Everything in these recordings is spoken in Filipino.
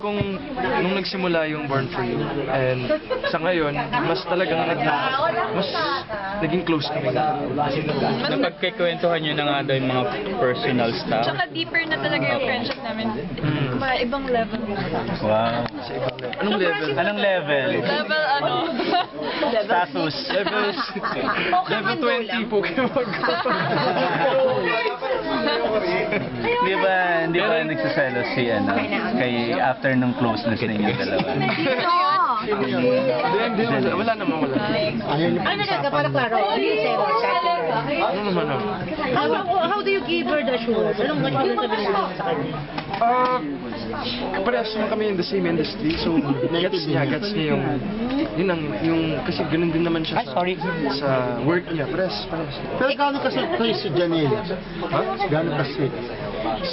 Kung nung nagsimula yung Born For You, and sa ngayon, mas talagang mas naging close kami. Napagkikwentuhan nyo na nga daw yung mga personal stuff. Tsaka deeper na talaga yung friendship namin. Mga ibang level. Wow. Anong level? Anong level? Level ano? Status. Level 20 po kayo Di ba nagsaselos si kay after nung closeness ninyo dalawa? Hindi, wala naman, wala. Ano na para klaro? Ano yung zero? Ano naman ako? How do you give her the assurance? Anong assurance sabihin mo sa kanya? Parehas naman kami in the same industry, so gets niya yung kasi ganun din naman siya sa work niya, parehas. Pero gaano kasi si Janelle? Ha? Gaano kasi?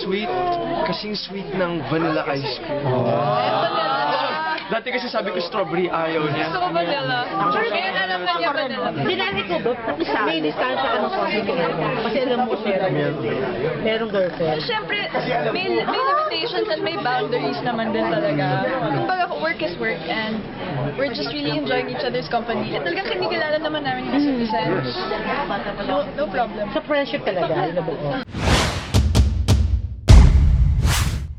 Sweet, kasing sweet ng vanilla ice cream. Dati kasi sabi ko strawberry, ayaw niya. Gusto ko vanilla. Kaya alam na niya vanilla. Dinari ko ba? May distansya ka ng konti. Kasi alam mo merong girlfriend. Siyempre, may limitations and may boundaries naman din talaga. Kumbaga, work is work and we're just really enjoying each other's company. At talagang kinikilala naman namin yung isa't isa. No problem. Sa friendship talaga, yun na buo.